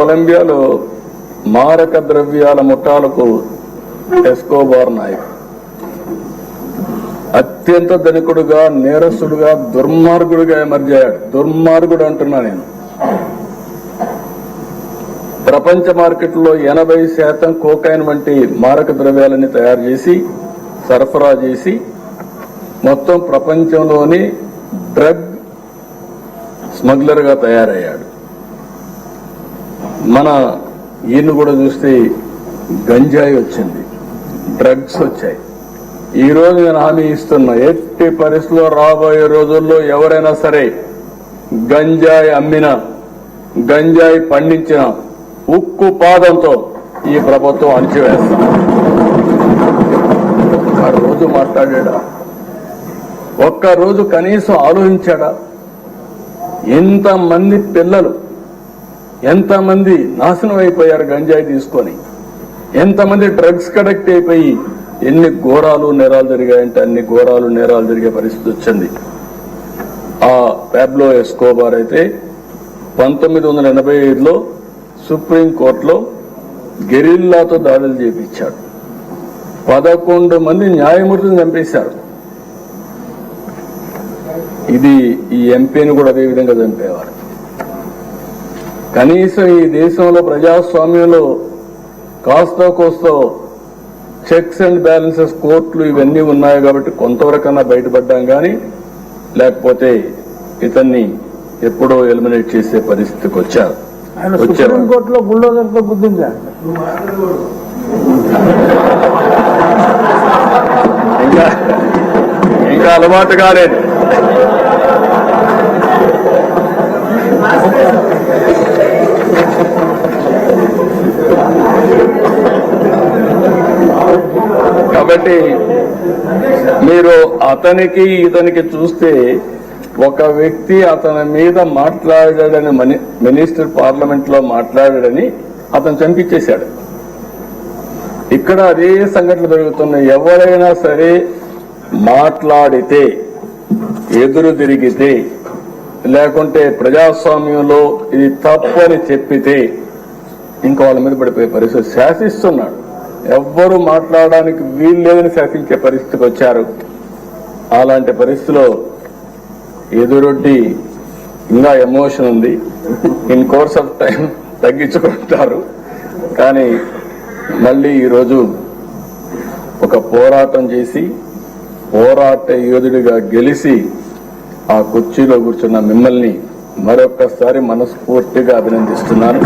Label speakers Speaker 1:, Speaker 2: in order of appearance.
Speaker 1: కొలంబియాలో మారక ద్రవ్యాల ముఠాలకు ఎస్కోబార్ నాయక్ అత్యంత ధనికుడుగా, నేరస్తుడుగా, దుర్మార్గుడుగా ఎమర్జయ్యాడు. దుర్మార్గుడు అంటున్నా నేను. ప్రపంచ మార్కెట్లో 80% కోకైన్ వంటి మారక ద్రవ్యాలని తయారు చేసి సరఫరా చేసి మొత్తం ప్రపంచంలోని డ్రగ్ స్మగ్లర్ గా తయారయ్యాడు. మన ఈయన కూడా చూస్తే గంజాయి వచ్చింది, డ్రగ్స్ వచ్చాయి. ఈ రోజు నేను హామీ ఇస్తున్నా, ఎట్టి పరిస్థితుల్లో రాబోయే రోజుల్లో ఎవరైనా సరే గంజాయి అమ్మినా, గంజాయి పండించిన ఉక్కు పాదంతో ఈ ప్రభుత్వం అణిచివేస్తాం. ఆ రోజు మాట్లాడా? ఒక్కరోజు కనీసం ఆలోచించాడా? ఎంతమంది పిల్లలు, ఎంతమంది నాశనం అయిపోయారు గంజాయి తీసుకొని, ఎంతమంది డ్రగ్స్ కనెక్ట్ అయిపోయి ఎన్ని ఘోరాలు నేరాలు జరిగాయంటే అన్ని ఘోరాలు నేరాలు జరిగే పరిస్థితి వచ్చింది. ఆ పాబ్లో ఎస్కోబార్ అయితే 1985లో సుప్రీంకోర్టులో గెరిల్లాతో దాడులు చేపించాడు. 11 మంది న్యాయమూర్తులను చంపేశారు. ఇది ఈ ఎంపీని కూడా అదే విధంగా చంపేవారు. కనీసం ఈ దేశంలో ప్రజాస్వామ్యంలో కాస్తో కోస్తో చెక్స్ అండ్ బ్యాలెన్సెస్, కోర్టులు ఇవన్నీ ఉన్నాయి కాబట్టి కొంతవరకన్నా బయటపడ్డాం, కానీ లేకపోతే ఇతన్ని ఎప్పుడో ఎలిమినేట్ చేసే పరిస్థితికి వచ్చారు.
Speaker 2: సుప్రీంకోర్టులో బుల్డోజర్తో గుద్దిందా?
Speaker 1: ఇంకా అలవాటు కాలేదు. కాబట్టి మీరు అతనికి ఇతనికి చూస్తే ఒక వ్యక్తి అతని మీద మాట్లాడాడని, మినిస్టర్ పార్లమెంట్ లో మాట్లాడాడని అతను చంపించేశాడు. ఇక్కడ అదే సంఘటనలు జరుగుతున్నాయి. ఎవరైనా సరే మాట్లాడితే, ఎదురు తిరిగితే, లేకుంటే ప్రజాస్వామ్యంలో ఇది తప్పని చెప్పితే ఇంకా వాళ్ళ మీద పడిపోయే పరిస్థితి. శాసిస్తున్నాడు, ఎవ్వరూ మాట్లాడడానికి వీలు లేదని శాసించే పరిస్థితికి వచ్చారు. అలాంటి పరిస్థితిలో ఎదురొడ్డి ఇంకా ఎమోషన్ ఉంది. ఇన్ కోర్స్ ఆఫ్ టైం తగ్గించుకుంటారు. కానీ మళ్ళీ ఈరోజు ఒక పోరాటం చేసి పోరాట యోధుడిగా గెలిచి ఆ కుర్చీలో కూర్చున్న మిమ్మల్ని మరొక్కసారి మనస్ఫూర్తిగా అభినందిస్తున్నాను.